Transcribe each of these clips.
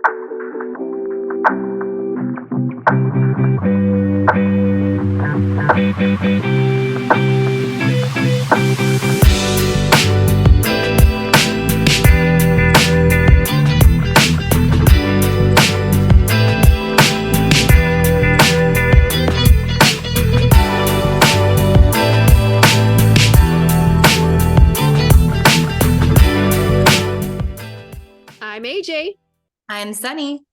I'm AJ. I'm Sunny.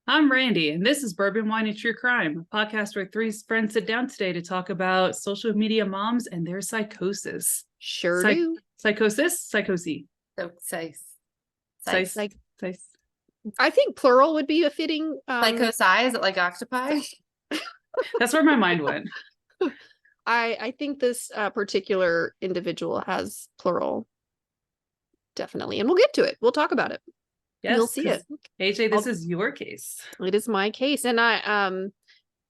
I'm Randy, and this is Bourbon, Wine, and True Crime, a podcast where three friends sit down today to talk about social media moms and their psychosis. Sure do. Psychosis? Psychosis. I think plural would be a fitting. Psychosis, is it like octopi? That's where my mind went. I think this particular individual has plural. Definitely. And we'll get to it. We'll talk about it. Yes, you'll see it. AJ, this is your case. It is my case. And I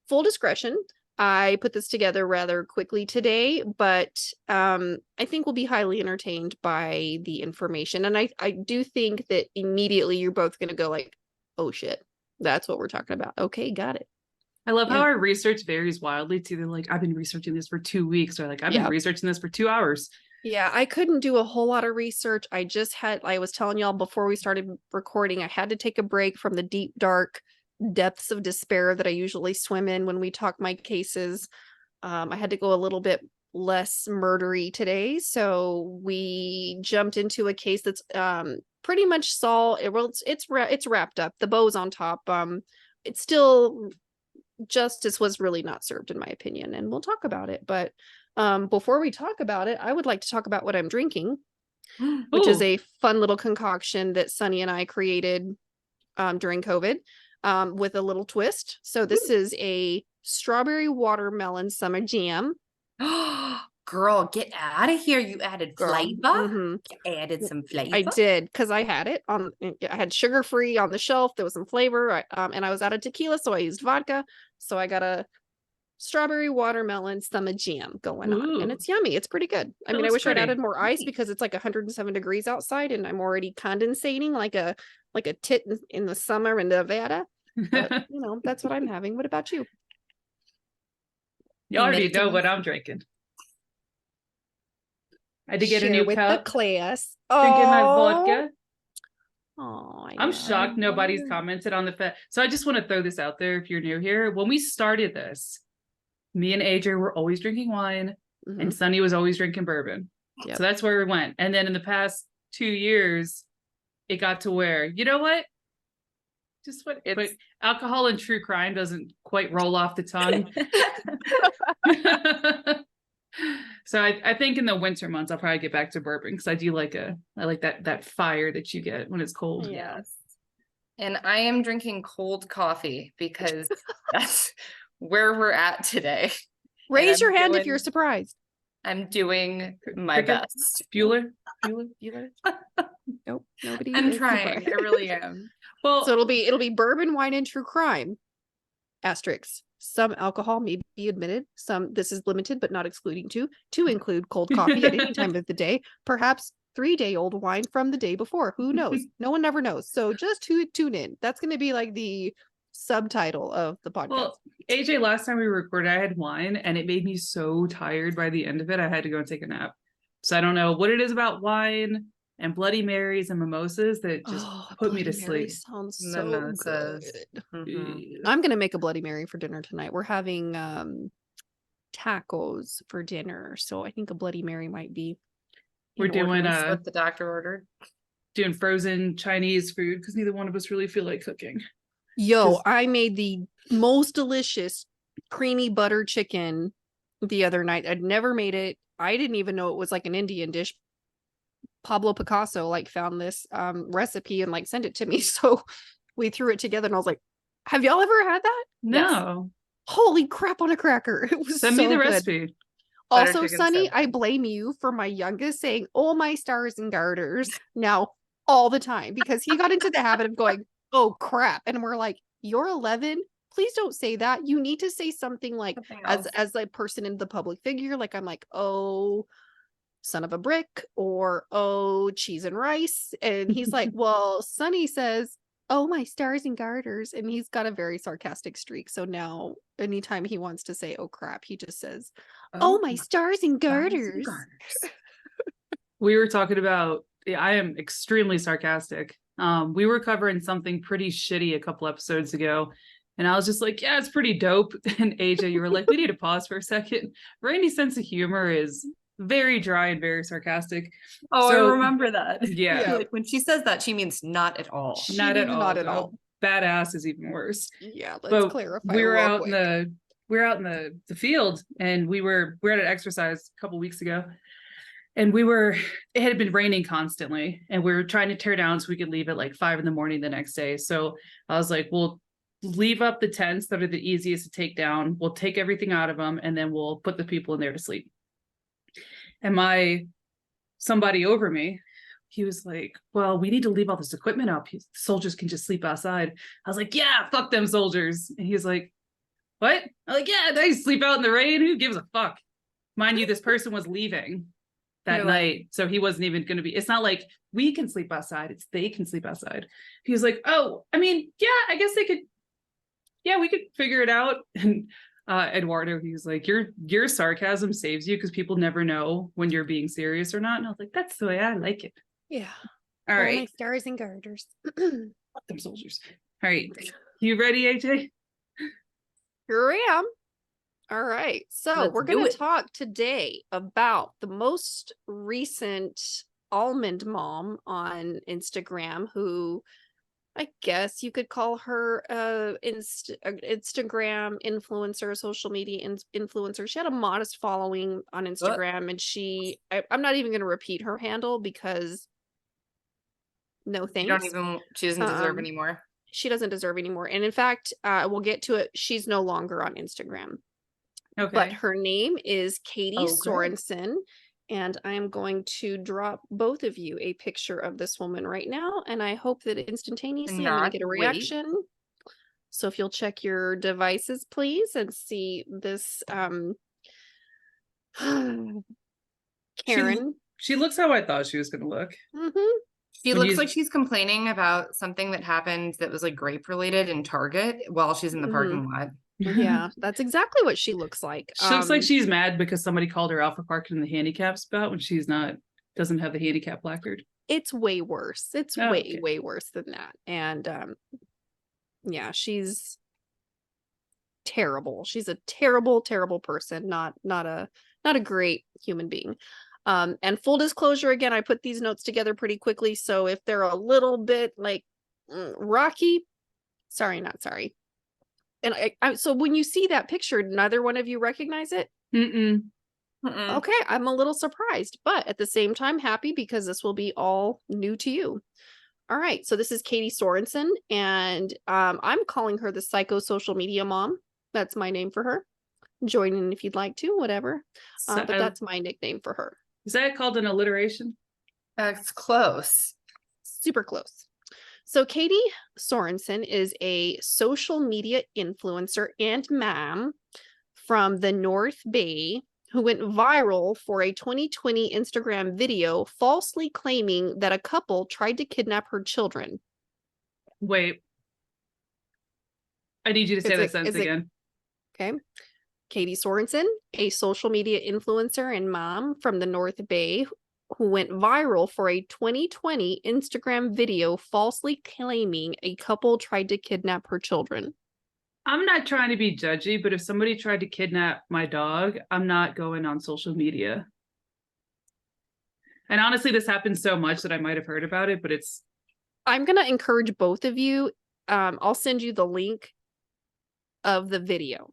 full discretion, I put this together rather quickly today, but I think we'll be highly entertained by the information. And I do think that immediately you're both going to go like, oh shit, that's what we're talking about. Okay, got it. I love how our research varies wildly. It's either like, I've been researching this for 2 weeks, or like, I've been researching this for 2 hours. Yeah, I couldn't do a whole lot of research. I was telling y'all before we started recording, I had to take a break from the deep, dark depths of despair that I usually swim in when we talk my cases. I had to go a little bit less murdery today. So we jumped into a case that's pretty much it's wrapped up. The bow's on top. It's still, justice was really not served in my opinion, and we'll talk about it. But before we talk about it, I would like to talk about what I'm drinking, which is a fun little concoction that Sunny and I created during COVID with a little twist. So this is a strawberry watermelon summer jam. Girl, get out of here. You added flavor? Mm-hmm. You added some flavor? I did, because I had it on. I had sugar-free on the shelf. There was some flavor, and I was out of tequila, so I used vodka. So I got a strawberry watermelon summer jam going on, and it's yummy. It's pretty good. I mean, I wish I'd added more ice because it's like 107 degrees outside and I'm already condensating like a tit in the summer in Nevada. But, that's what I'm having. What about you? You already know what I'm drinking. I had to get a new with cup. The class. Drinking my vodka. Oh, I'm shocked nobody's commented on the fact. So I just want to throw this out there if you're new here. When we started this, me and AJ were always drinking wine, and Sunny was always drinking bourbon. Yep. So that's where we went. And then in the past 2 years, it got to where, you know what? But alcohol and true crime doesn't quite roll off the tongue. So I think in the winter months, I'll probably get back to bourbon because I like that fire that you get when it's cold. Yes. And I am drinking cold coffee because that's where we're at today. Raise your hand if you're surprised. I'm doing my best. Bueller? Nope, nobody. I'm trying. I really am. Well, so it'll be bourbon, wine, and true crime. Asterisks. Some alcohol may be admitted. This is limited but not excluding to include cold coffee at any time of the day. Perhaps 3-day-old wine from the day before. Who knows? No one ever knows. So just tune in. That's going to be like the subtitle of the podcast. Well, AJ, last time we recorded, I had wine and it made me so tired by the end of it. I had to go and take a nap. So I don't know what it is about wine and Bloody Marys and mimosas that just put me to sleep. Sounds so good. I'm gonna make a Bloody Mary for dinner tonight. We're having tacos for dinner, so I think a Bloody Mary might be. We're doing what the doctor ordered. Doing frozen Chinese food because neither one of us really feel like cooking. Yo, I made the most delicious creamy butter chicken the other night. I'd never made it. I didn't even know it was like an Indian dish. Pablo Picasso found this recipe and sent it to me. So we threw it together and I was like, have y'all ever had that? No. Yes. Holy crap on a cracker. It was Send so me the good. recipe. Also, Sunny, I blame you for my youngest saying, oh, my stars and garters now all the time because he got into the habit of going, oh, crap. And we're like, you're 11. Please don't say that. You need to say something like as a person in the public figure. I'm like, oh, son of a brick, or oh, cheese and rice. And he's like, well, Sunny says, oh, my stars and garters. And he's got a very sarcastic streak. So now anytime he wants to say, oh crap, he just says, oh, my stars and garters. We were talking about, I am extremely sarcastic. We were covering something pretty shitty a couple episodes ago. And I was just like, yeah, it's pretty dope. And AJ, you were like, we need to pause for a second. Randy's sense of humor is very dry and very sarcastic. Oh, So, I remember that. Yeah. Like when she says that, she means not at all. She Not at means all. not at No. all. Badass is even worse. Yeah, let's But clarify. we were real out quick. in the field, and we were at an exercise a couple weeks ago, and it had been raining constantly, and we were trying to tear down so we could leave at like 5 a.m. the next day. So I was like, we'll leave up the tents that are the easiest to take down. We'll take everything out of them, and then we'll put the people in there to sleep. And somebody over me, he was like, well, we need to leave all this equipment up. Soldiers can just sleep outside. I was like, yeah, fuck them soldiers. And he was like, what? I'm like, yeah, they sleep out in the rain. Who gives a fuck? Mind you, this person was leaving that You're night. So he wasn't even going to be, it's not like we can sleep outside. It's they can sleep outside. He was like, oh, I mean, yeah, I guess they could. Yeah, we could figure it out. And Eduardo, he was like, your sarcasm saves you because people never know when you're being serious or not. And I was like, that's the way I like it. Yeah. All Oh, right. my stars and garters. Fuck them soldiers. All right. You ready, AJ? Here I am. All right. So Let's we're do going to it. talk today about the most recent almond mom on Instagram who I guess you could call her Instagram influencer, social media influencer. She had a modest following on Instagram, and I'm not even going to repeat her handle because no thanks. She doesn't deserve anymore. She doesn't deserve anymore. And in fact, we'll get to it. She's no longer on Instagram. Okay. But her name is Katie Oh, good. Sorensen. And I am going to drop both of you a picture of this woman right now. And I hope that instantaneously I'm going to get a Wait. reaction. So if you'll check your devices, please, and see this Karen. She looks how I thought she was going to look. Mm-hmm. She When looks you- like she's complaining about something that happened that was like grape related in Target while she's in the parking lot. Yeah, that's exactly what she looks like. She looks like she's mad because somebody called her out for parking in the handicap spot when she's doesn't have the handicap placard. It's way worse. It's Oh, way, okay. way worse than that. And yeah, she's terrible. She's a terrible, terrible person, not a great human being. And full disclosure, again, I put these notes together pretty quickly, so if they're a little bit like rocky, sorry, not sorry. And I so when you see that picture, neither one of you recognize it? Mm-mm. Okay, I'm a little surprised, but at the same time happy because this will be all new to you. All right, so this is Katie Sorensen, and I'm calling her the psycho social media mom. That's my name for her. Join in if you'd like to, whatever. But that's my nickname for her. Is that called an alliteration? It's close. Super close. So Katie Sorensen is a social media influencer and mom from the North Bay who went viral for a 2020 Instagram video falsely claiming that a couple tried to kidnap her children. Wait. I need you to say that sentence again. Okay. Katie Sorensen, a social media influencer and mom from the North Bay who went viral for a 2020 Instagram video falsely claiming a couple tried to kidnap her children. I'm not trying to be judgy, but if somebody tried to kidnap my dog, I'm not going on social media. And honestly, this happens so much that I might have heard about it, but I'm going to encourage both of you. I'll send you the link of the video.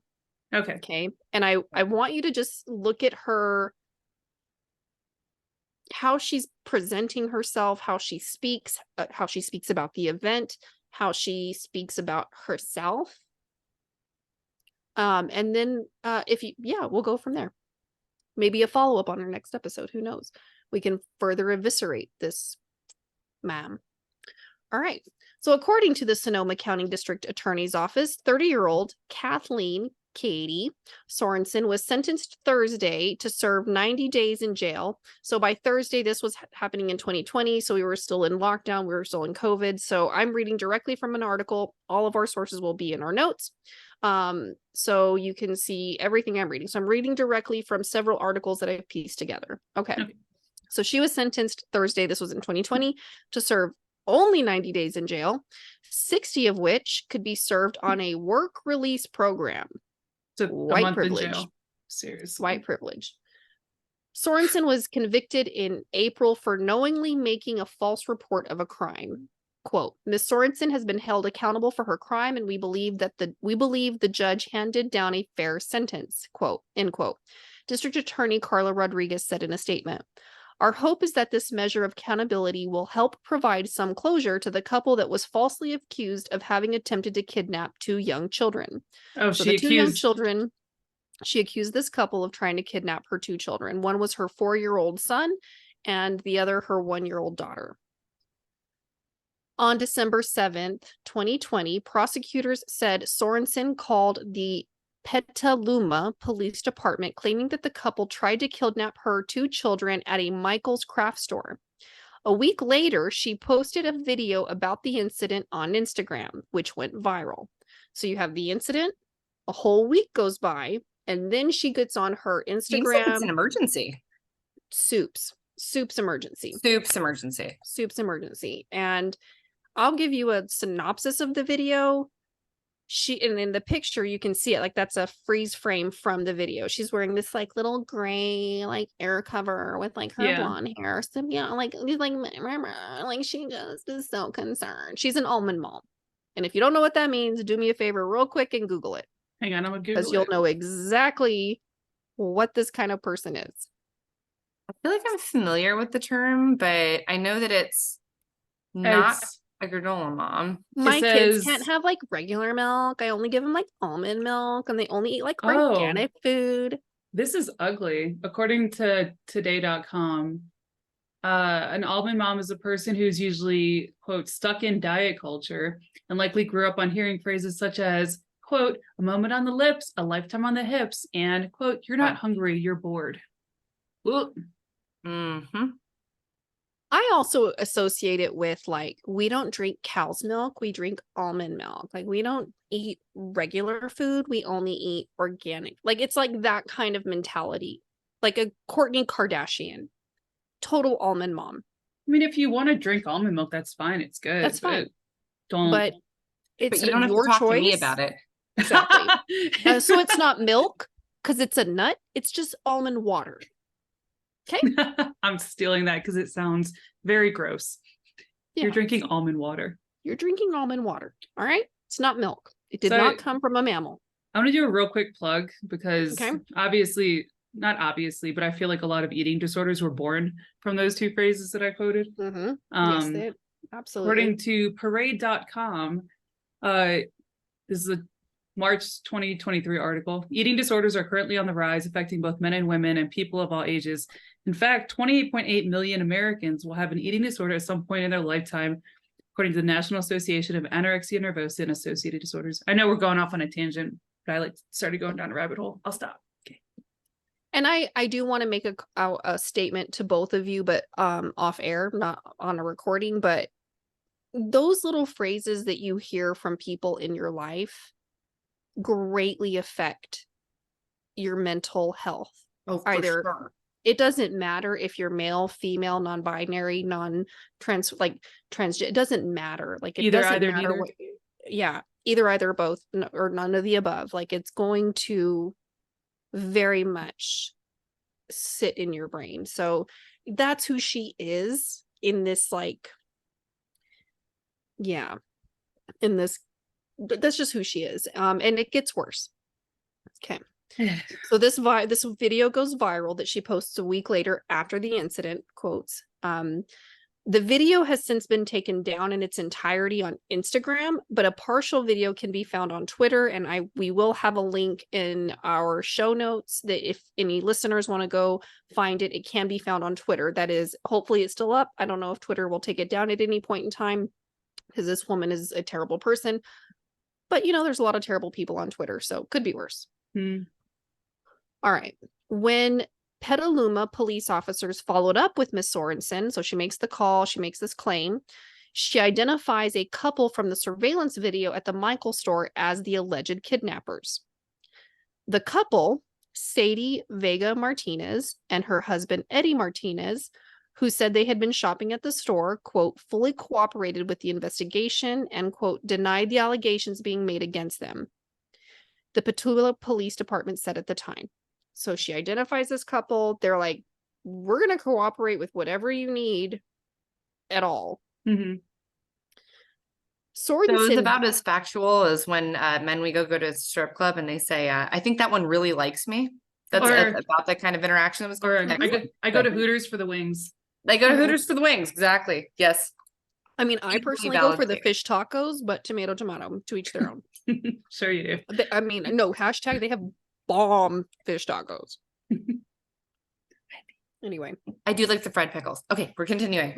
okay. Okay. And I want you to just look at her, how she's presenting herself, how she speaks about the event, how she speaks about herself. And then we'll go from there. Maybe a follow-up on our next episode. Who knows? We can further eviscerate this ma'am. All right. So according to the Sonoma County District Attorney's Office, 30-year-old Kathleen Katie Sorensen was sentenced Thursday to serve 90 days in jail. So by Thursday, this was happening in 2020. So we were still in lockdown. We were still in COVID. So I'm reading directly from an article. All of our sources will be in our notes. So you can see everything I'm reading. So I'm reading directly from several articles that I've pieced together. Okay. So she was sentenced Thursday, this was in 2020, to serve only 90 days in jail, 60 of which could be served on a work release program. So White month privilege. in jail. Seriously. White privilege. Sorensen was convicted in April for knowingly making a false report of a crime. Quote, Ms. Sorensen has been held accountable for her crime, and we believe the judge handed down a fair sentence. Quote, end quote. District Attorney Carla Rodriguez said in a statement, our hope is that this measure of accountability will help provide some closure to the couple that was falsely accused of having attempted to kidnap 2 young children. Oh, So she the 2 young accused children, she accused this couple of trying to kidnap her 2 children. One was her 4-year-old son and the other her 1-year-old daughter. On December 7th, 2020, prosecutors said Sorensen called the Petaluma Police Department, claiming that the couple tried to kidnap her 2 children at a Michael's craft store. A week later, she posted a video about the incident on Instagram, which went viral. So you have the incident, a whole week goes by, and then she gets on her Seems like Instagram. it's an emergency. Soup's emergency. Soup's emergency. And I'll give you a synopsis of the video. And in the picture you can see it, like that's a freeze frame from the video. She's wearing this like little gray like air cover with like her blonde hair. So yeah, like she just is so concerned. She's an almond mom. And if you don't know what that means, do me a favor real quick and Google it. Hang on, I'm gonna Google because you'll it. know exactly what this kind of person is. I feel like I'm familiar with the term, but I know that it's not a granola mom. My kids can't have like regular milk. I only give them like almond milk, and they only eat like organic food. This is ugly. According to today.com, an almond mom is a person who's usually, quote, stuck in diet culture and likely grew up on hearing phrases such as, quote, a moment on the lips, a lifetime on the hips, and, quote, you're not hungry, you're bored. Mm-hmm. I also associate it with like, we don't drink cow's milk, we drink almond milk. Like we don't eat regular food, we only eat organic. Like it's like that kind of mentality. Like a Kourtney Kardashian, total almond mom. I mean, if you want to drink almond milk, that's fine. It's good. That's fine. But it's you don't have your to talk choice. to me about it. Exactly. So it's not milk because it's a nut. It's just almond water. Okay. I'm stealing that because it sounds very gross. Yeah. You're drinking almond water. You're drinking almond water. All right. It's not milk. It did not come from a mammal. I'm going to do a real quick plug because not obviously, but I feel like a lot of eating disorders were born from those 2 phrases that I quoted. Mm-hmm. Yes, absolutely. According to parade.com, this is a March 2023 article. Eating disorders are currently on the rise, affecting both men and women and people of all ages. In fact, 28.8 million Americans will have an eating disorder at some point in their lifetime, according to the National Association of Anorexia Nervosa and Associated Disorders. I know we're going off on a tangent, but I started going down a rabbit hole. I'll stop. Okay. And I do want to make a statement to both of you, but off air, not on a recording, but those little phrases that you hear from people in your life greatly affect your mental health. Sure. It doesn't matter if you're male, female, non-binary, non-trans, trans. It doesn't matter. Like it doesn't matter what. Yeah, either, both, or none of the above. Like it's going to very much sit in your brain. So that's who she is in this. Like, yeah, in this. That's just who she is. And it gets worse. Okay. So this video goes viral that she posts a week later after the incident, quotes. The video has since been taken down in its entirety on Instagram, but a partial video can be found on Twitter, and we will have a link in our show notes that if any listeners want to go find it, it can be found on Twitter. That is, hopefully it's still up. I don't know if Twitter will take it down at any point in time because this woman is a terrible person. But, there's a lot of terrible people on Twitter, so could be worse. Hmm. All right. When Petaluma police officers followed up with Miss Sorensen, so she makes the call, she makes this claim, she identifies a couple from the surveillance video at the Michael store as the alleged kidnappers. The couple, Sadie Vega Martinez and her husband Eddie Martinez, who said they had been shopping at the store, quote, fully cooperated with the investigation and, quote, denied the allegations being made against them. The Petula Police Department said at the time. So she identifies this couple. They're like, we're going to cooperate with whatever you need at all. Mm-hmm. So it's Sorensen, about as factual as when men we go to a strip club and they say, I think that one really likes me. That's Or- about the kind of interaction that was Or going on. I go to Hooters for the wings. They go to Hooters for the wings. Exactly. Yes. I mean, I Equally personally go valid for the take. fish tacos, but tomato, to each their own. Sure you do. I mean, no, hashtag they have bomb fish tacos. Anyway, I do like the fried pickles. Okay, we're continuing.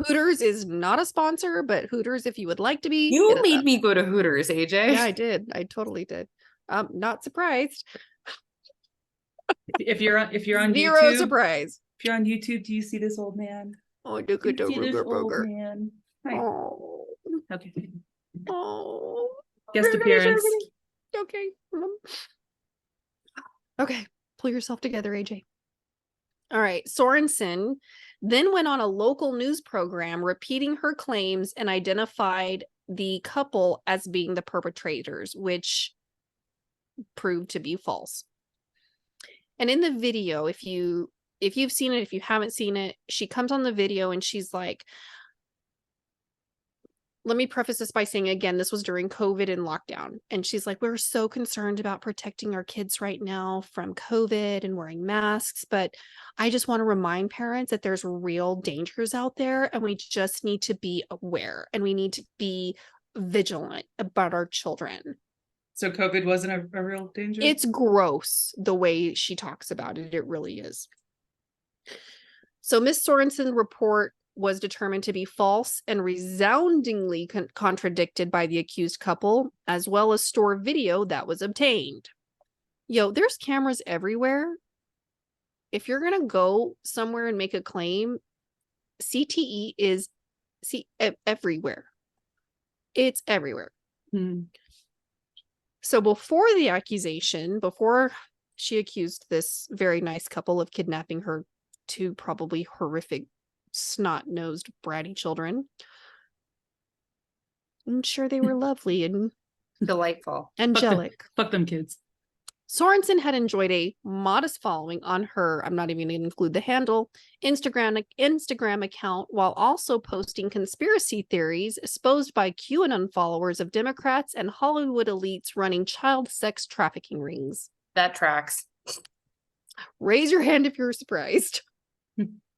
Hooters is not a sponsor, but Hooters, if you would like to be. hit You us made up. me go to Hooters, AJ. Yeah, I did. I totally did. Not surprised. If you're on Zero YouTube, surprise. if you're on YouTube, do you see this old man? Oh, look Do at you the see this Ruger old Burger. man? Hi. Oh, Okay. oh. Guest appearance. Okay. Okay. Pull yourself together, AJ. All right. Sorensen then went on a local news program repeating her claims and identified the couple as being the perpetrators, which proved to be false. And in the video, if you've seen it, if you haven't seen it, she comes on the video and she's like, let me preface this by saying, again, this was during COVID and lockdown. And she's like, we're so concerned about protecting our kids right now from COVID and wearing masks. But I just want to remind parents that there's real dangers out there and we just need to be aware and we need to be vigilant about our children. So COVID wasn't a real danger? It's gross the way she talks about it. It really is. So Miss Sorensen's report was determined to be false and resoundingly contradicted by the accused couple, as well as store video that was obtained. Yo, there's cameras everywhere. If you're going to go somewhere and make a claim, CTE is everywhere. It's everywhere. Hmm. So before the accusation, before she accused this very nice couple of kidnapping her two probably horrific, snot-nosed, bratty children, I'm sure they were lovely and Delightful. angelic. Fuck them kids. Sorensen had enjoyed a modest following on her, I'm not even going to include the handle, Instagram account, while also posting conspiracy theories espoused by QAnon followers of Democrats and Hollywood elites running child sex trafficking rings. That tracks. Raise your hand if you're surprised.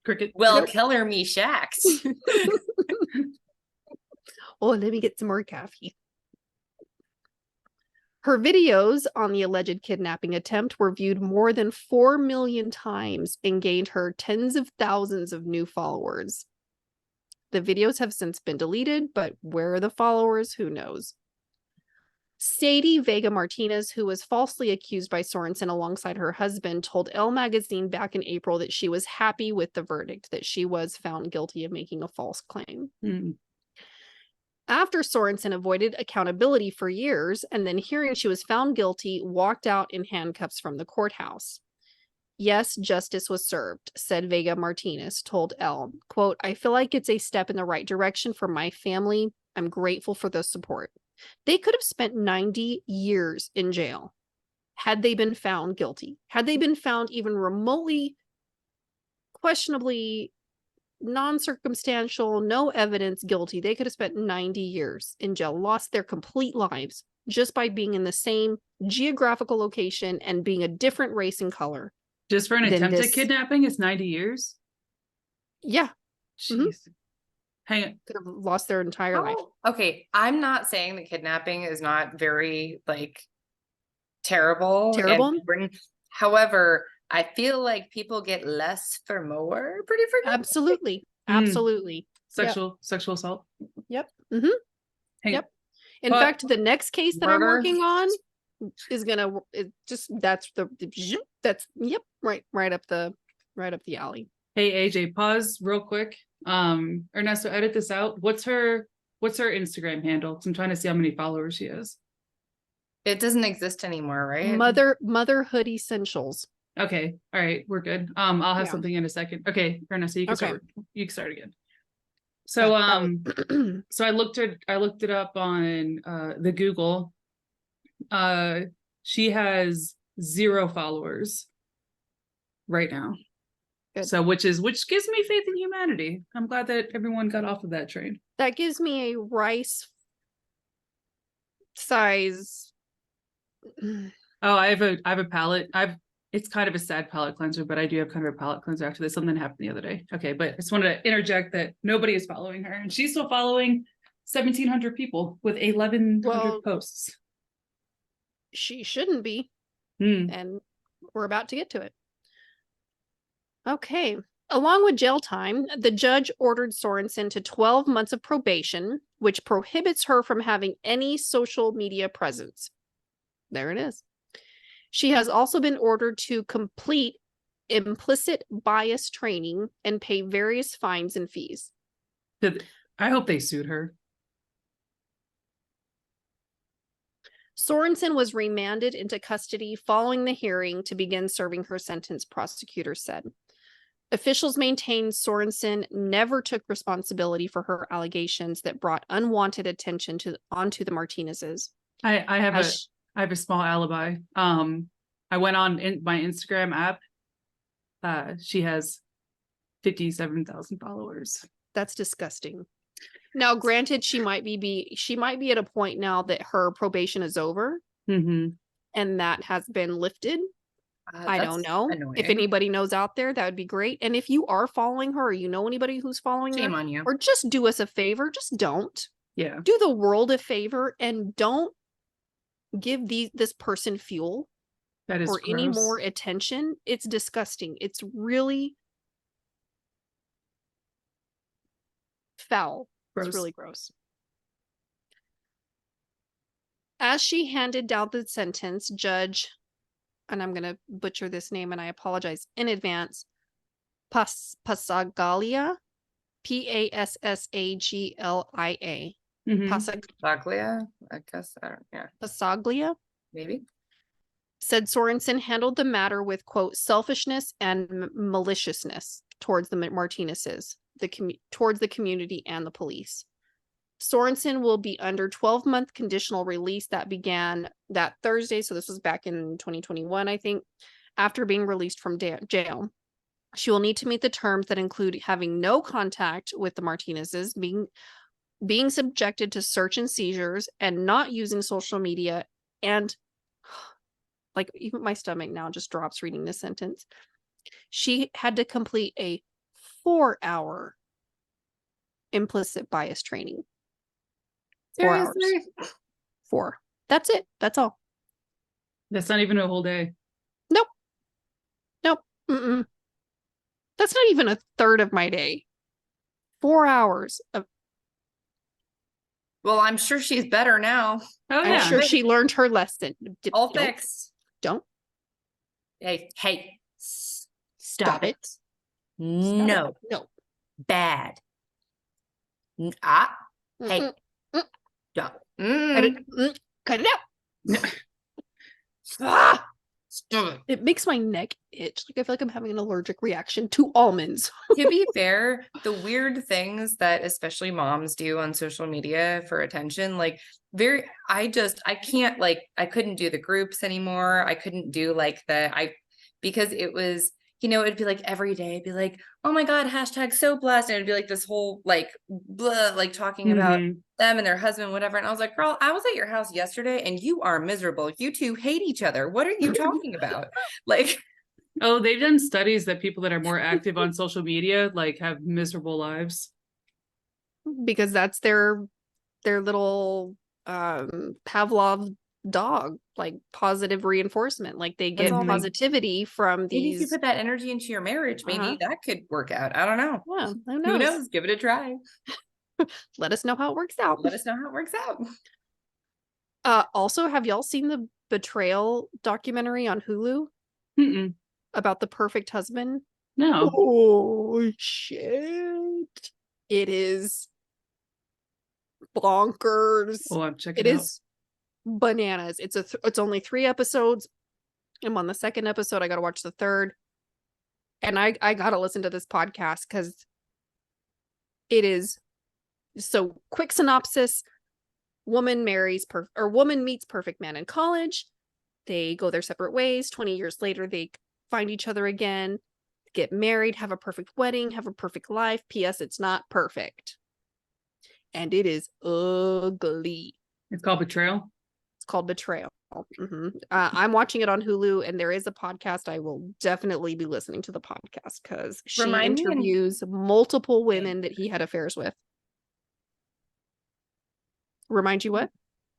Cricket. Well, Yep. Keller me shacks. Oh, let me get some more coffee. Her videos on the alleged kidnapping attempt were viewed more than 4 million times and gained her tens of thousands of new followers. The videos have since been deleted, but where are the followers? Who knows? Sadie Vega Martinez, who was falsely accused by Sorensen alongside her husband, told Elle magazine back in April that she was happy with the verdict, that she was found guilty of making a false claim. Hmm. After Sorensen avoided accountability for years and then hearing she was found guilty, walked out in handcuffs from the courthouse. Yes, justice was served, said Vega Martinez, told Elle. Quote, I feel like it's a step in the right direction for my family. I'm grateful for the support. They could have spent 90 years in jail had they been found guilty. Had they been found even remotely, questionably, non-circumstantial, no evidence guilty, they could have spent 90 years in jail, lost their complete lives just by being in the same geographical location and being a different race and color. Just for an Then attempt this- at kidnapping, it's 90 years. Yeah, Jeez. Mhm. Hang on. could have lost their entire life. Okay, I'm not saying that kidnapping is not very terrible. and Terrible? important. However, I feel like people get less for more pretty frequently. Absolutely. Mm. Absolutely. Sexual assault. Yep. Mhm. Hang Yep. In But- fact, the next case that I'm Murder? working on, is gonna it just that's that's yep, right up the alley. Hey AJ, pause real quick. Ernesto, edit this out. What's her Instagram handle? 'Cause I'm trying to see how many followers she has. It doesn't exist anymore, right? Motherhood Essentials. Okay, all right, we're good. I'll have Yeah. something in a second. Okay, Ernesto, you can Okay. start. You can start again. So so I looked it up on the Google. She has 0 followers right now. Good. So which gives me faith in humanity. I'm glad that everyone got off of that train. That gives me a rice size. Oh, I have a palette. It's kind of a sad palette cleanser, but I do have kind of a palette cleanser after this. Something happened the other day. Okay, but I just wanted to interject that nobody is following her, and she's still following 1,700 people with 1,100 Well, posts. She shouldn't be. Hmm. And we're about to get to it. Okay. Along with jail time, the judge ordered Sorensen to 12 months of probation, which prohibits her from having any social media presence. There it is. She has also been ordered to complete implicit bias training and pay various fines and fees. I hope they sued her. Sorensen was remanded into custody following the hearing to begin serving her sentence, prosecutors said. Officials maintained Sorensen never took responsibility for her allegations that brought unwanted attention onto the Martinezes. I have a small alibi. I went on my Instagram app. She has 57,000 followers. That's disgusting. Now, granted, she might be at a point now that her probation is over, Mm-hmm. and that has been lifted. I don't know. annoying. If anybody knows out there, that would be great. And if you are following her, or you know anybody who's following Shame her, on you. or just do us a favor, just don't. Yeah. Do the world a favor and don't give this person fuel That is or any gross. more attention. It's disgusting. It's really foul. Gross. It's really gross. As she handed down the sentence, Judge, and I'm going to butcher this name and I apologize in advance, Passaglia, Passaglia, Mhm. Baglia, I guess. Yeah, Passaglia, maybe. said Sorensen handled the matter with, quote, selfishness and maliciousness towards the Martinezes, towards the community and the police. Sorensen will be under 12-month conditional release that began that Thursday. So this was back in 2021, I think, after being released from jail. She will need to meet the terms that include having no contact with the Martinezes, being subjected to search and seizures, and not using social media. And like, even my stomach now just drops reading this sentence. She had to complete a 4-hour implicit bias training. 4 hours. Seriously? 4. That's it. That's all. That's not even a whole day. Nope. Mm-mm. That's not even a third of my day. 4 hours of. Well, I'm sure she's better now. Oh I'm yeah. sure she learned her lesson. All Don't- fixed. Don't Hey, stop it. Stop No, it. No. bad. Hey, Mm-mm. don't. Cut it out. Ah! Stop it. It makes my neck itch. Like I feel like I'm having an allergic reaction to almonds. To be fair, the weird things that especially moms do on social media for attention, like I can't, like, I couldn't do the groups anymore. I couldn't do like because it was, it'd be like every day, it'd be like, oh my God, hashtag so blessed. And it'd be like this whole like, blah, like talking about Mhm. them and their husband, whatever. And I was like, girl, I was at your house yesterday and you are miserable. You two hate each other. What are you talking about? Like, Oh, they've done studies that people that are more active on social media like have miserable lives. Because that's their little Pavlov dog, like positive reinforcement. Like they get all they- positivity from maybe if you these. put that energy into your marriage, maybe Uh-huh. that could work out. I don't know. Yeah, who Who knows? knows? Give it a try. Let us know how it works out. Let us know how it works out. Also, have y'all seen betrayal documentary on Hulu Mm-mm. about the perfect husband? No. Oh shit. It is bonkers. Oh, I'm checking It it out. is bananas. It's only 3 episodes. I'm on the 2nd episode. I got to watch the 3rd. And I got to listen to this podcast cuz it is so quick synopsis. Woman meets perfect man in college. They go their separate ways. 20 years later they find each other again, get married, have a perfect wedding, have a perfect life. PS, it's not perfect. And it is ugly. It's called Betrayal. It's called Betrayal. I'm watching it on Hulu, and there is a podcast. I will definitely be listening to the podcast because she Remind me interviews multiple women that he had affairs with. Remind you what?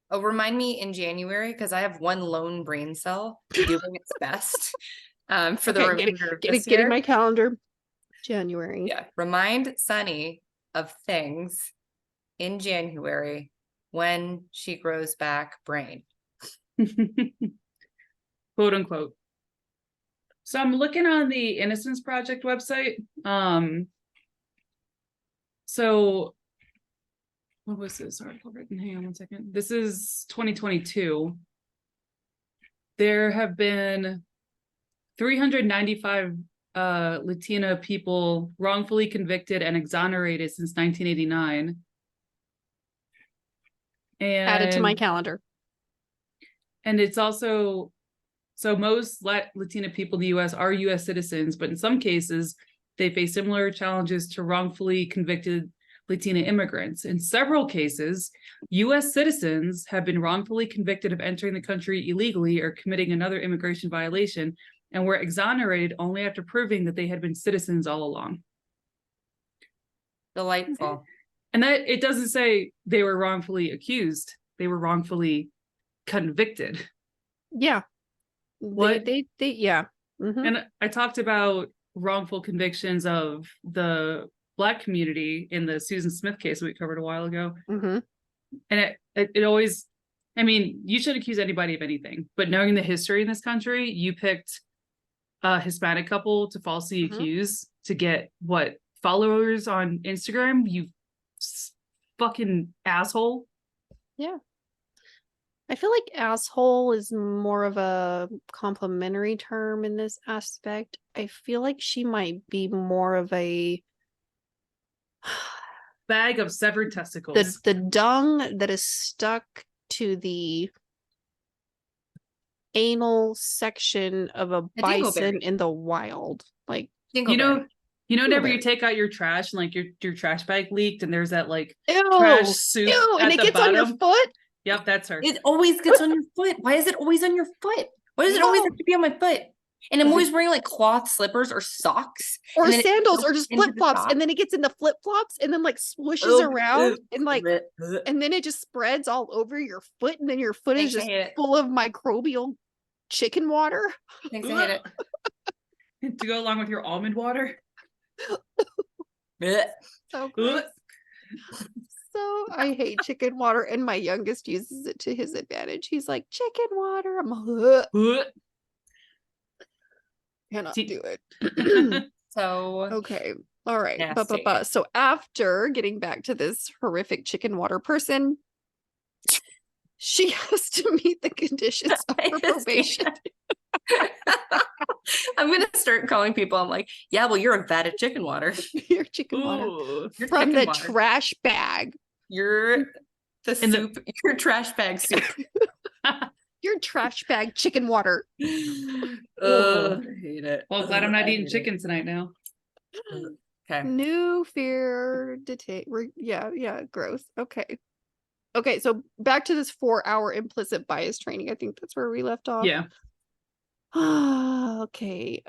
Oh, remind me in January, because I have one lone brain cell doing its best for the Okay, remainder of this getting year. my calendar. January. Yeah. Remind Sunny of things in January when she grows back brain. Quote unquote. So I'm looking on the Innocence Project website. So what was this article written? Hang on one second. This is 2022. There have been 395 Latina people wrongfully convicted and exonerated since 1989. And Added to my calendar. And it's also, so most Latina people in the US are US citizens, but in some cases, they face similar challenges to wrongfully convicted Latina immigrants. In several cases, US citizens have been wrongfully convicted of entering the country illegally or committing another immigration violation and were exonerated only after proving that they had been citizens all along. Delightful. And that it doesn't say they were wrongfully accused, they were wrongfully convicted. Yeah. What? They yeah. Mhm. And I talked about wrongful convictions of the Black community in the Susan Smith case we covered a while ago. Mhm. And it always, I mean, you should accuse anybody of anything, but knowing the history in this country, you picked a Hispanic couple to falsely accuse to get what, followers on Instagram, you fucking asshole. Yeah. I feel like asshole is more of a complimentary term in this aspect. I feel like she might be more of a Bag of severed testicles. the dung that is stuck to the anal section of a bison in the wild. Like, whenever Dingleberry. you take out your trash and like your trash bag leaked and there's that like ew, trash soup ew, and at it the gets on your bottom. foot. Yep, that's her. It always gets on your foot. Why is it always on your foot? Why does it always have to be on my foot? And I'm always wearing like cloth slippers or socks. Or and then it sandals or goes just into flip the flops. sock. And then it gets in the flip flops and then like swishes Ugh, around ugh, and like, ugh. and then it just spreads all over your foot. And then your foot is Thanks, I just hate it. full of microbial chicken water. Thanks, I hate it. To go along with your almond water. Blech. So gross. Ugh. So I hate chicken water, and my youngest uses it to his advantage. He's like, chicken water. I'm like, Ugh. cannot See- do it. So Okay. All right. Nasty. So after getting back to this horrific chicken water person, she has to meet the conditions of her probation. I'm gonna start calling people. I'm like, yeah, well, you're a vat of chicken water. Your chicken water Ooh. You're from chicken the water. trash bag. You're the In the- soup. Your trash bag soup. Your trash bag chicken water. Ugh, I hate it. Well, glad I'm not I eating hate it. chicken tonight now. Okay. New fear yeah, gross. Okay, so back to this 4-hour implicit bias training. I think that's where we left off. Yeah. Okay.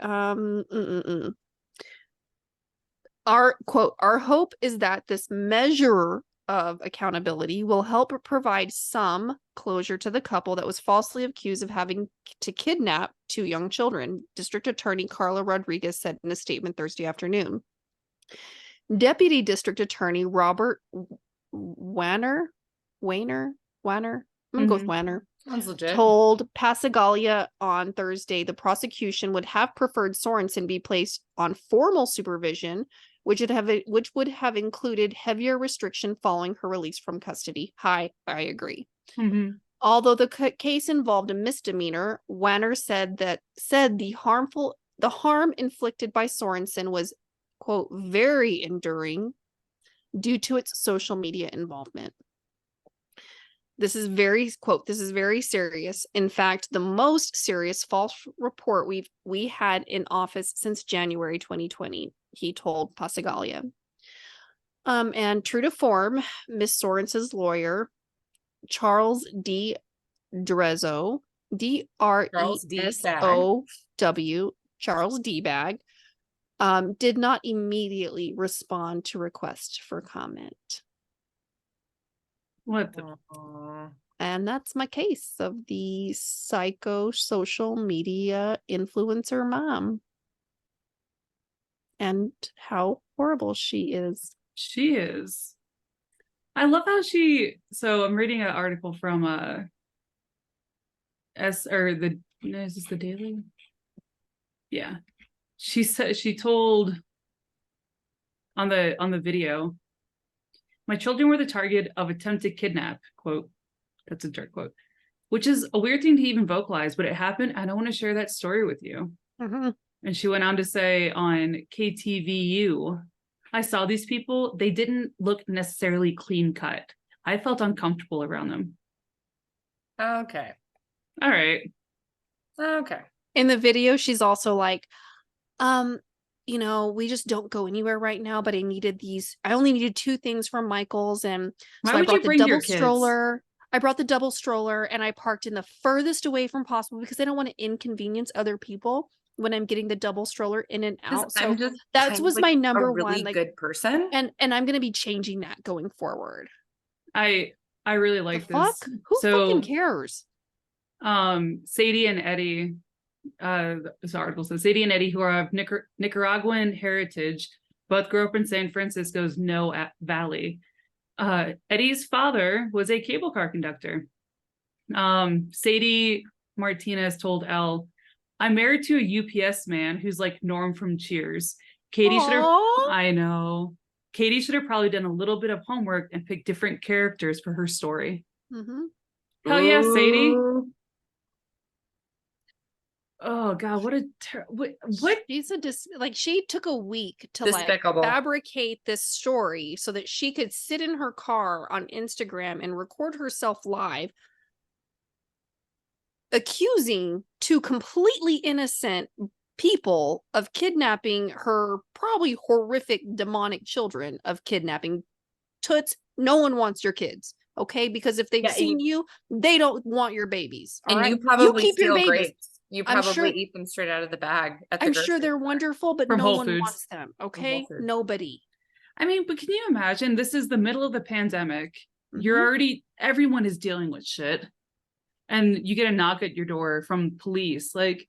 Our quote, our hope is that this measure of accountability will help provide some closure to the couple that was falsely accused of having to kidnap 2 young children, District Attorney Carla Rodriguez said in a statement Thursday afternoon. Deputy District Attorney Robert Wanner, I'm gonna go with Wanner, Sounds legit. told Pascagoula on Thursday the prosecution would have preferred Sorensen be placed on formal supervision, which would have included heavier restriction following her release from custody. I agree. Mm-hmm. Although the case involved a misdemeanor, Wanner said the harm inflicted by Sorensen was, quote, very enduring due to its social media involvement. This is very serious. In fact, the most serious false report we had in office since January 2020, he told Pascagoula. And true to form, Miss Sorensen's lawyer, Charles D. Drezo, D-R-E-S-O-W, Charles D. Bag, did not immediately respond to request for comment. What the? And that's my case of the psycho social media influencer mom. And how horrible she is. She is. I love how so I'm reading an article from is this the Daily? Yeah. She said, she told on the video, my children were the target of attempted kidnap, quote. That's a direct quote, which is a weird thing to even vocalize, but it happened. And I want to share that story with you. Mm-hmm. And she went on to say on KTVU, I saw these people. They didn't look necessarily clean cut. I felt uncomfortable around them. Okay. All right. Okay. In the video, she's also like, we just don't go anywhere right now, but I only needed 2 things from Michael's. And Why so I would you brought the bring your double kids? stroller. I brought the double stroller and I parked in the furthest away from possible because I don't want to inconvenience other people when I'm getting the double stroller in and out. So I'm just that kind was of my like number a really one, good person. and I'm going to be changing that going forward. I really like The fuck? this. Who So, fucking cares? Sadie and Eddie, this article says Sadie and Eddie, who are of Nicaraguan heritage, both grew up in San Francisco's No Valley. Eddie's father was a cable car conductor. Sadie Martinez told Elle, I'm married to a UPS man who's like Norm from Cheers. Katie should have, I know. Katie should have probably done a little bit of homework and picked different characters for her story. Mm-hmm. Hell yeah, Sadie. Oh God, what? She's she took a week to Despicable. fabricate this story so that she could sit in her car on Instagram and record herself live, accusing 2 completely innocent people of kidnapping her probably horrific demonic children, of kidnapping. Toots, no one wants your kids. Okay, because if they've seen you, they don't want your babies. And right? you probably keep your steal babies. grapes. You probably eat them straight out of the bag. I'm sure they're wonderful, but From no Whole one Foods. wants them. Okay, nobody. I mean, but can you imagine? This is the middle of the pandemic. Mhm. Everyone is dealing with shit. And you get a knock at your door from police. Like,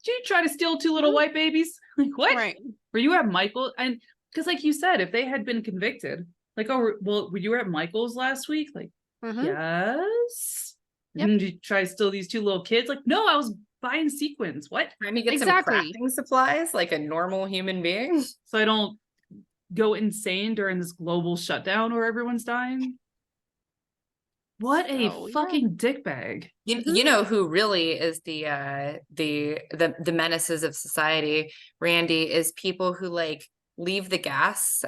did you try to steal 2 little white babies? Like, what? Right. Were you at Michael? And because like you said, if they had been convicted, like, oh, well, you were at Michael's last week? Like, Mhm. yes. Yep. Did you try to steal these 2 little kids? Like, no, I was buying sequins. What? Trying to get Exactly. some crafting supplies like a normal human being. So I don't go insane during this global shutdown where everyone's dying. What a fucking dickbag. You know who really is the menaces of society, Randy, is people who like leave the gas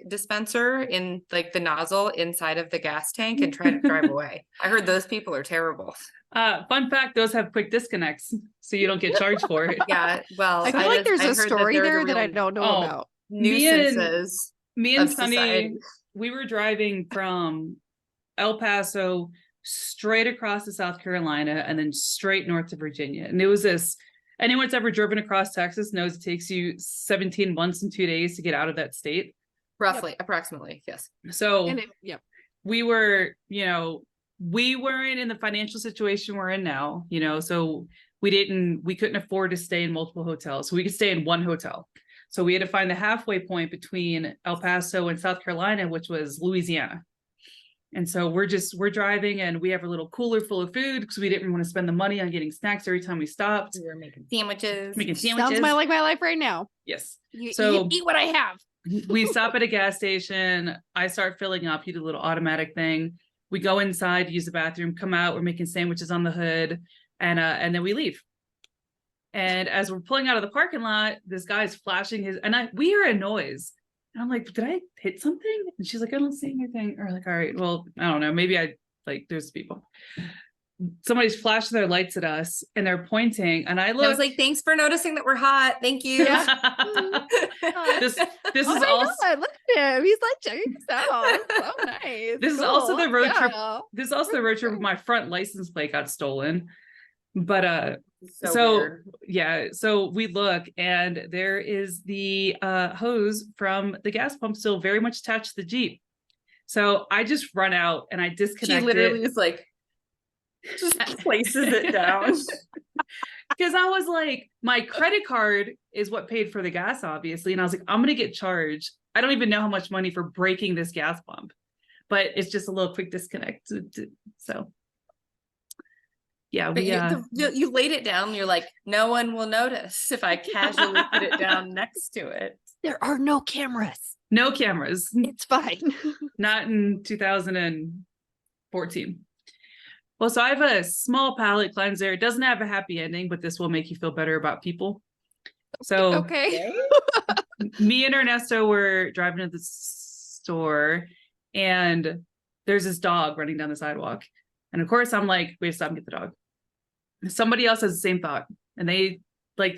dispenser in like the nozzle inside of the gas tank and try to drive away. I heard those people are terrible. Fun fact, those have quick disconnects, so you don't get charged for it. Yeah, well, I feel like there's a story there that I don't know about. Nuisances. Me and of Sunny, society. we were driving from El Paso straight across to South Carolina and then straight north to Virginia. And it was this, anyone that's ever driven across Texas knows it takes you 17 months and 2 days to get out of that state. Roughly, approximately, yes. So we were, we weren't in the financial situation we're in now, so we couldn't afford to stay in multiple hotels. So we could stay in one hotel. So we had to find the halfway point between El Paso and South Carolina, which was Louisiana. And so we're driving and we have a little cooler full of food because we didn't want to spend the money on getting snacks every time we stopped. We were making sandwiches. Sounds like my life right now. Yes. So you eat what I have. We stop at a gas station. I start filling up. He did a little automatic thing. We go inside, use the bathroom, come out. We're making sandwiches on the hood, and then we leave. And as we're pulling out of the parking lot, this guy's flashing his, and we hear a noise. And I'm like, did I hit something? And she's like, I don't see anything. Or like, all right, well, I don't know. Maybe there's people. Somebody's flashing their lights at us and they're pointing. And I was like, thanks for noticing that we're hot. Thank you. Yeah. this Oh is my also God, look at him. He's like checking us out. So nice. This is also the road trip. Yeah. This is also the road trip where my front license plate got stolen. But so weird. yeah, so we look and there is the hose from the gas pump still very much attached to the Jeep. So I just run out and I disconnect She literally it. is like, just places it down. Because I was like, my credit card is what paid for the gas, obviously. And I was like, I'm going to get charged. I don't even know how much money for breaking this gas pump, but it's just a little quick disconnect. So yeah, But you laid it down. You're like, no one will notice if I casually put it down next to it. There are no cameras. no cameras. It's fine. Not in 2014. Well, so I have a small palate cleanser. It doesn't have a happy ending, but this will make you feel better about people. So Okay. me and Ernesto were driving to the store and there's this dog running down the sidewalk. And of course I'm like, wait, stop and get the dog. Somebody else has the same thought. And the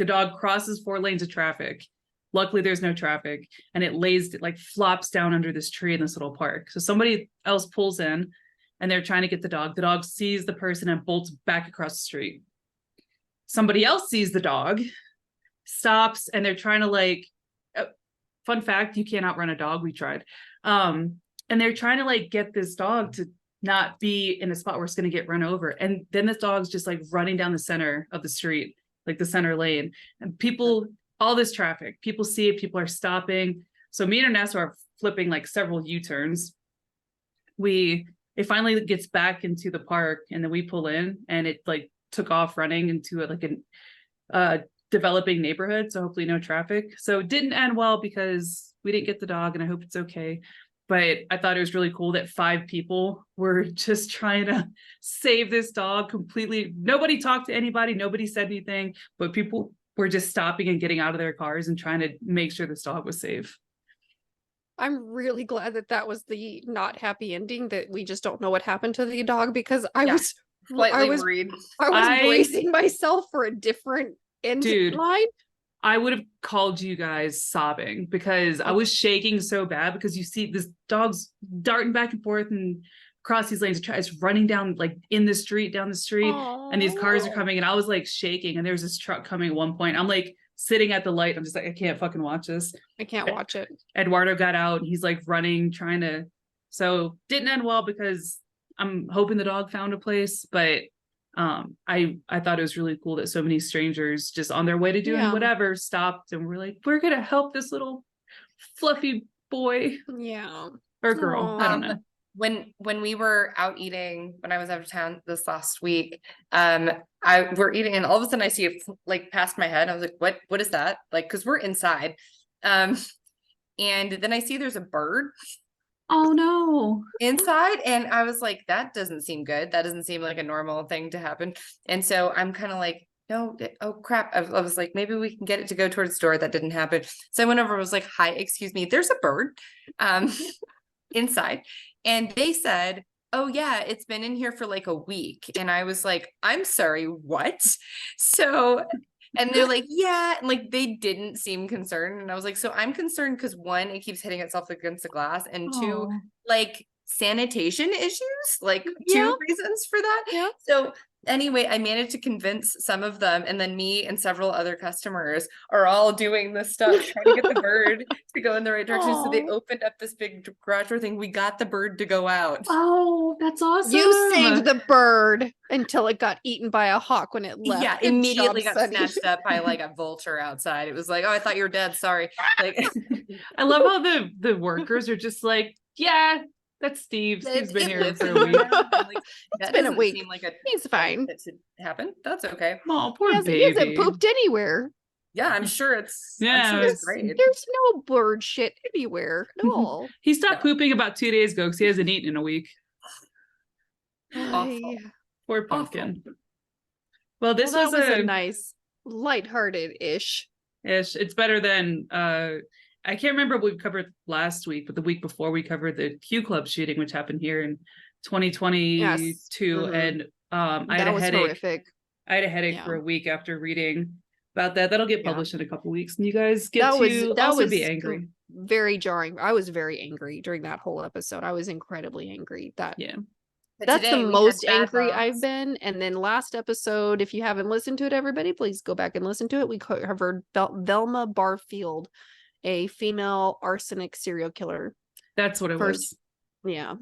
dog crosses 4 lanes of traffic. Luckily there's no traffic and it flops down under this tree in this little park. So somebody else pulls in and they're trying to get the dog. The dog sees the person and bolts back across the street. Somebody else sees the dog, stops, and they're trying to fun fact, you can't outrun a dog. We tried. And they're trying to get this dog to not be in a spot where it's going to get run over. And then this dog's just running down the center of the street, the center lane. And people, all this traffic, people see it, people are stopping. So me and Ernesto are flipping several U-turns. It finally gets back into the park and then we pull in and it took off running into a developing neighborhood. So hopefully no traffic. So it didn't end well because we didn't get the dog and I hope it's okay. But I thought it was really cool that 5 people were just trying to save this dog completely. Nobody talked to anybody. Nobody said anything, but people were just stopping and getting out of their cars and trying to make sure this dog was safe. I'm really glad that was the not happy ending, that we just don't know what happened to the dog, because I was worried. I was bracing myself for a different end line. I would have called you guys sobbing because I was shaking so bad because you see this dog's darting back and forth and across these lanes. It's running down in the street, down the street. Aww. And these cars are coming and I was shaking and there's this truck coming at one point. I'm sitting at the light. I'm just I can't fucking watch this. I can't watch it. Eduardo got out and he's running, so didn't end well because I'm hoping the dog found a place, but I thought it was really cool that so many strangers just on their way to doing whatever stopped and were we're gonna help this little fluffy boy or girl. Aww. I don't know. When we were out eating, when I was out of town this last week, we're eating and all of a sudden I see it past my head. I was like, what is that? Cause we're inside. And then I see there's a bird. Oh no. Inside. And I was like, that doesn't seem good. That doesn't seem like a normal thing to happen. And so I'm kind of no, oh crap. I was like, maybe we can get it to go towards the door. That didn't happen. So I went over and was like, hi, excuse me, there's a bird inside. And they said, oh yeah, it's been in here for a week. And I was like, I'm sorry, what? So, and they're like, yeah. And they didn't seem concerned. And I was like, so I'm concerned because 1, it keeps hitting itself against the glass. And 2, sanitation issues, 2 reasons for that. Yeah. So anyway, I managed to convince some of them, and then me and several other customers are all doing this stuff, trying to get the bird to go in the right direction. So they opened up this big garage door thing. We got the bird to go out. Oh, that's awesome. You saved the bird until it got eaten by a hawk when it left. Yeah, immediately got snatched up by a vulture outside. It was oh, I thought you were dead. Sorry. I love how the workers are just yeah, That's Steve. That Steve's been it here lives for in a week. That been a doesn't week. seem like a He's fine. that should happen. That's okay. Oh, poor He hasn't baby. pooped anywhere. Yeah, I'm sure it's Yeah, I'm sure it's There's, great. there's no bird shit anywhere at all. He stopped No. pooping about 2 days ago because he hasn't eaten in a week. Awful. Poor pumpkin. Well, this Well, that was, was a nice, lighthearted-ish. ish. It's better than I can't remember what we covered last week, but the week before we covered the Q Club shooting, which happened here in 2022. Mhm. And I had That a was headache. horrific. I had a headache Yeah. for a week after reading about that. That'll get Yeah. published in a couple weeks, and you guys get That to was also be angry. very jarring. I was very angry during that whole episode. I was incredibly angry. Yeah. But That's today the we had most bad angry I've moms. been. And then last episode, if you haven't listened to it, everybody, please go back and listen to it. We covered Velma Barfield, a female arsenic serial killer. That's what it First- was. Yeah.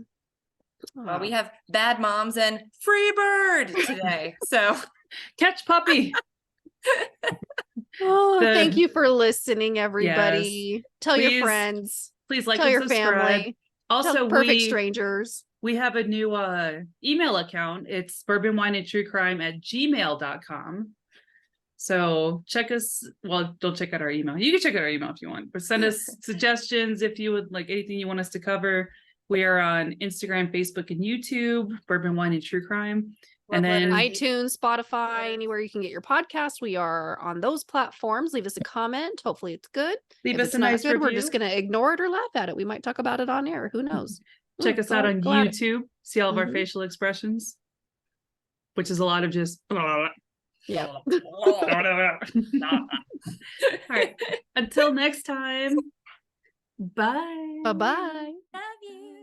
Well, we have bad moms and free bird today. So Catch puppy. Oh, the- thank you for listening, everybody. Tell your Please friends. Please like Tell and your subscribe. family. Also, Tell perfect strangers. we have a new email account. It's bourbonwineandtruecrime@gmail.com. So check us. Well, don't check out our email. You can check out our email if you want, but send us suggestions if you would like anything you want us to cover. We are on Instagram, Facebook, and YouTube, Bourbon Wine and True Crime. And then iTunes, Spotify, anywhere you can get your podcast. We are on those platforms. Leave us a comment. Hopefully it's good. leave If us it's a not nice good, review. we're just going to ignore it or laugh at it. We might talk about it on air. Who knows? Check us out on Go at it. YouTube. See all of our Mhm. facial expressions, which is a lot of just. Yeah. All right. Until next time. Bye. Bye-bye. Love you.